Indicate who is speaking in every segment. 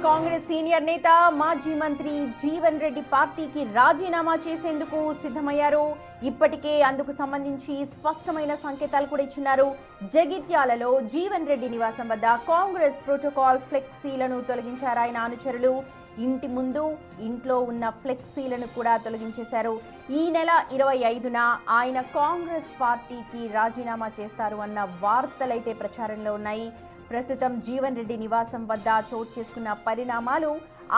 Speaker 1: Congress senior నేత మాజీ మంత్రి జీవన్ రెడ్డి పార్టీకి రాజీనామా చేసేందుకు సిద్ధమయ్యారు. ఇప్పటికే అందుకు సంబంధించి స్పష్టమైన సంకేతాలు కూడా ఇచ్చినారు. జగిత్యాలలో జీవన్ రెడ్డి నివాసం వద్ద కాంగ్రెస్ ప్రోటోకాల్ ఫ్లెక్సీలను తొలగించారు ఆయన అనుచరులు. ఇంటి ముందు ఇంట్లో ఉన్న ఫ్లెక్సీలను కూడా తొలగించేశారు. ఈ నెల 25న ఆయన కాంగ్రెస్ పార్టీకి రాజీనామా చేస్తారు అన్న వార్తలైతే ప్రచారంలో ఉన్నాయి. ప్రస్తుతం జీవన్ రెడ్డి నివాసం వద్ద చోటు చేసుకున్న పరిణామాలు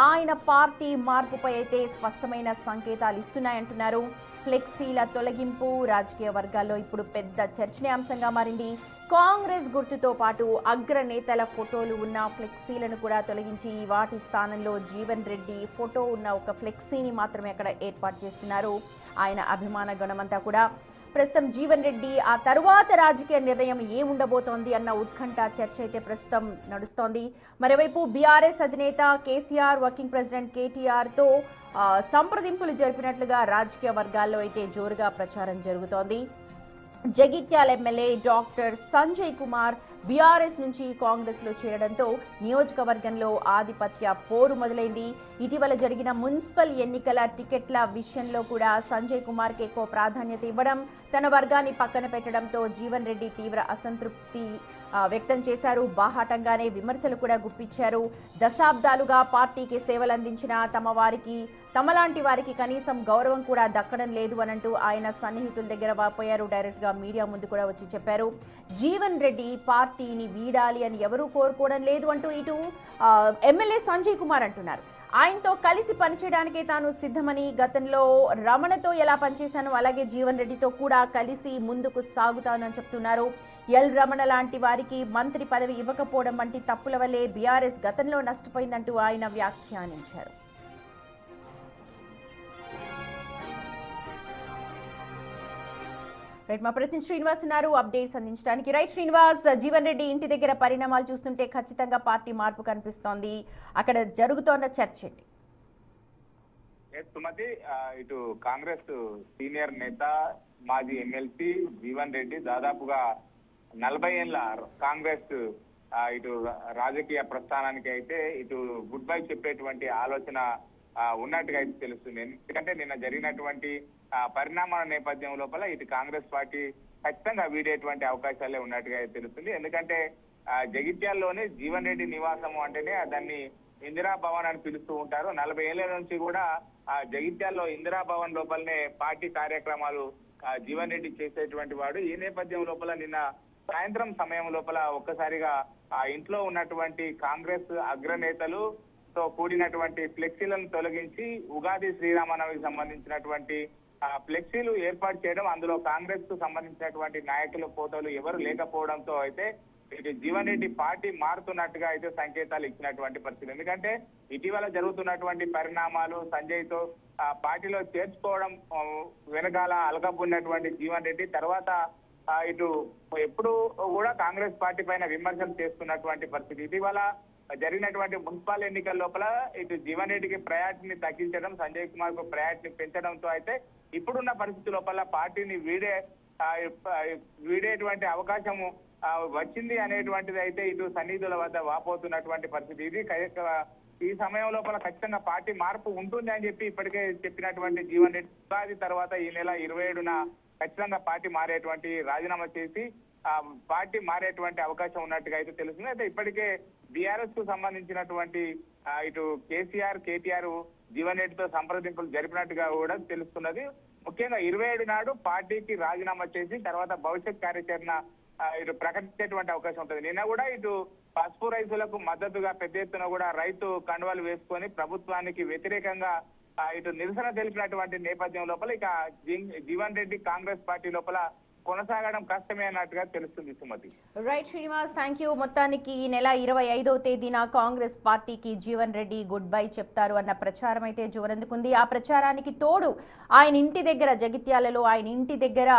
Speaker 1: ఆయన పార్టీ మార్పుపై అయితే స్పష్టమైన సంకేతాలు ఇస్తున్నాయంటున్నారు. ఫ్లెక్సీల తొలగింపు రాజకీయ వర్గాల్లో ఇప్పుడు పెద్ద చర్చనీయాంశంగా మారింది. కాంగ్రెస్ గుర్తుతో పాటు అగ్రనేతల ఫోటోలు ఉన్న ఫ్లెక్సీలను కూడా తొలగించి వాటి స్థానంలో జీవన్ రెడ్డి ఫోటో ఉన్న ఒక ఫ్లెక్సీని మాత్రమే అక్కడ ఏర్పాటు చేస్తున్నారు. ఆయన అభిమాన గణమంతా కూడా ప్రస్తుతం జీవన్ రెడ్డి ఆ తరువాత రాజకీయ నిర్ణయం ఏముండబోతోంది అన్న ఉత్కంఠ చర్చ అయితే ప్రస్తుతం నడుస్తోంది. మరోవైపు బీఆర్ఎస్ అధినేత కేసీఆర్ వర్కింగ్ ప్రెసిడెంట్ కేటీఆర్తో సంప్రదింపులు జరిపినట్లుగా రాజకీయ వర్గాల్లో అయితే జోరుగా ప్రచారం జరుగుతోంది. Jagtial MLA doctor Sanjay Kumar BRS నుంచి కాంగ్రెస్ లో చేరడంతో నియోజకవర్గంలో ఆధిపత్య పోరు మొదలైంది. ఇటీవల జరిగిన మున్సిపల్ ఎన్నికల టికెట్ల విషయంలో కూడా సంజయ్ కుమార్ కి ఎక్కువ ప్రాధాన్యత ఇవ్వడం, తన వర్గాన్ని పక్కన పెట్టడంతో జీవన్ రెడ్డి తీవ్ర అసంతృప్తి వ్యక్తం చేశారు. బాహాటంగానే విమర్శలు కూడా గుప్పించారు. దశాబ్దాలుగా పార్టీకి సేవలందించిన తమలాంటి వారికి కనీసం గౌరవం కూడా దక్కడం లేదు అనంటూ ఆయన సన్నిహితుల దగ్గర వాపోయారు. డైరెక్ట్ గా మీడియా ముందు కూడా వచ్చి చెప్పారు. జీవన్ రెడ్డి పార్టీని వీడాలి అని ఎవరూ కోరుకోవడం లేదు అంటూ ఇటు ఎమ్మెల్యే సంజయ్ కుమార్ అంటున్నారు. ఆయనతో కలిసి పనిచేయడానికే తాను సిద్ధమని, గతంలో రమణతో ఎలా పనిచేశానో అలాగే జీవన్ రెడ్డితో కూడా కలిసి ముందుకు సాగుతాను అని చెప్తున్నారు. ఎల్ రమణ లాంటి వారికి మంత్రి పదవి ఇవ్వకపోవడం వంటి తప్పుల వల్లే బీఆర్ఎస్ గతంలో నష్టపోయిందంటూ ఆయన వ్యాఖ్యానించారు. మా ప్రతినిధి శ్రీనివాస్ ఉన్నారు అప్డేట్స్ అందించడానికి. రైట్ శ్రీనివాస్, జీవన్ రెడ్డి ఇంటి దగ్గర పరిణామాలు చూస్తుంటే ఖచ్చితంగా పార్టీ మార్పు కనిపిస్తోంది. అక్కడ జరుగుతోన్న చర్చ ఏంటి?
Speaker 2: సుమతి, ఇటు కాంగ్రెస్ సీనియర్ నేత మాజీ ఎమ్మెల్సీ జీవన్ రెడ్డి దాదాపుగా 40 ఏళ్ల కాంగ్రెస్ ఇటు రాజకీయ ప్రస్థానానికి అయితే ఇటు గుడ్ బై చెప్పేటువంటి ఆలోచన ఉన్నట్టుగా అయితే తెలుస్తుంది. ఎందుకంటే నిన్న జరిగినటువంటి పరిణామాల నేపథ్యం లోపల ఇటు కాంగ్రెస్ పార్టీ ఖచ్చితంగా వీడేటువంటి అవకాశాలే ఉన్నట్టుగా అయితే తెలుస్తుంది. ఎందుకంటే జగిత్యాల్లోనే జీవన్ రెడ్డి నివాసము అంటేనే దాన్ని ఇందిరా భవన్ అని పిలుస్తూ ఉంటారు. 40 ఏళ్ల నుంచి కూడా జగిత్యాల్లో ఇందిరా భవన్ లోపలనే పార్టీ కార్యక్రమాలు జీవన్ రెడ్డి చేసేటువంటి వాడు. ఈ నేపథ్యం లోపల నిన్న సాయంత్రం సమయం లోపల ఒక్కసారిగా ఇంట్లో ఉన్నటువంటి కాంగ్రెస్ అగ్రనేతలు తో కూడినటువంటి ఫ్లెక్సీలను తొలగించి ఉగాది శ్రీరామనవమికి సంబంధించినటువంటి ఫ్లెక్సీలు ఏర్పాటు చేయడం, అందులో కాంగ్రెస్ కు సంబంధించినటువంటి నాయకుల ఫోటోలు ఎవరు లేకపోవడంతో అయితే ఇటు జీవన్ రెడ్డి పార్టీ మారుతున్నట్టుగా అయితే సంకేతాలు ఇచ్చినటువంటి పరిస్థితి. ఎందుకంటే ఇటీవల జరుగుతున్నటువంటి పరిణామాలు సంజయ్ తో పార్టీలో చేర్చుకోవడం వెనకాల అలకబున్నటువంటి జీవన్ రెడ్డి తర్వాత ఇటు ఎప్పుడు కూడా కాంగ్రెస్ పార్టీ పైన విమర్శలు చేస్తున్నటువంటి పరిస్థితి. ఇటీవల జరిగినటువంటి మున్సిపల్ ఎన్నికల లోపల ఇటు జీవన్ రెడ్డికి ప్రయారిటీని తగ్గించడం, సంజయ్ కుమార్ కు ప్రయారిటీని పెంచడంతో అయితే ఇప్పుడున్న పరిస్థితి లోపల పార్టీని వీడేటువంటి అవకాశము వచ్చింది అనేటువంటిది అయితే ఇటు సన్నిధుల వద్ద వాపోతున్నటువంటి పరిస్థితి. ఇది ఈ సమయం లోపల ఖచ్చితంగా పార్టీ మార్పు ఉంటుంది అని చెప్పి ఇప్పటికే చెప్పినటువంటి జీవన్ రెడ్డి ఉగాది తర్వాత ఈ నెల 27న ఖచ్చితంగా పార్టీ మారేటువంటి రాజీనామా చేసి పార్టీ మారేటువంటి అవకాశం ఉన్నట్టుగా అయితే తెలుస్తుంది. అయితే ఇప్పటికే బీఆర్ఎస్ కు సంబంధించినటువంటి ఇటు కేటీఆర్ జీవన్ రెడ్డితో సంప్రదింపులు జరిపినట్టుగా కూడా తెలుస్తున్నది. ముఖ్యంగా 27 నాడు పార్టీకి రాజీనామా చేసి తర్వాత భవిష్యత్ కార్యాచరణ ఇటు ప్రకటించేటువంటి అవకాశం ఉంటుంది. నిన్న కూడా ఇటు పసుపు రైతులకు మద్దతుగా పెద్ద ఎత్తున కూడా రైతు కండువాలు వేసుకొని ప్రభుత్వానికి వ్యతిరేకంగా ఇటు నిరసన తెలిపినటువంటి నేపథ్యం లోపల ఇక జీవన్ రెడ్డి కాంగ్రెస్ పార్టీ లోపల కొనసాగడం కష్టమే అన్నట్టుగా తెలుస్తుంది. Sumathi.
Speaker 1: Right Srinivas, thank you. మొత్తానికి ఈ నెల 25వ తేదీన కాంగ్రెస్ పార్టీకి జీవన్ రెడ్డి గుడ్ బై చెప్తారు అన్న ప్రచారం అయితే జోరందుకుంది. ఆ ప్రచారానికి తోడు ఆయన ఇంటి దగ్గర జగిత్యాలలో ఆయన ఇంటి దగ్గర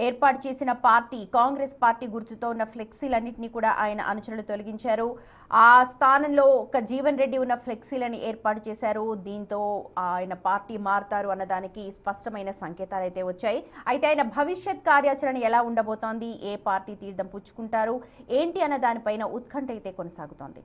Speaker 1: ఏర్పాటు చేసిన పార్టీ కాంగ్రెస్ పార్టీ గుర్తుతో ఉన్న ఫ్లెక్సీలన్నింటినీ కూడా ఆయన అనుచరులు తొలగించారు. ఆ స్థానంలో ఒక జీవన్ రెడ్డి ఉన్న ఫ్లెక్సీలని ఏర్పాటు చేశారు. దీంతో ఆయన పార్టీ మారుతారు అన్నదానికి స్పష్టమైన సంకేతాలు అయితే వచ్చాయి. అయితే ఆయన భవిష్యత్ కార్యాచరణ ఎలా ఉండబోతోంది, ఏ పార్టీ తీర్థం పుచ్చుకుంటారు ఏంటి అన్న దానిపైన ఉత్కంఠ అయితే కొనసాగుతోంది.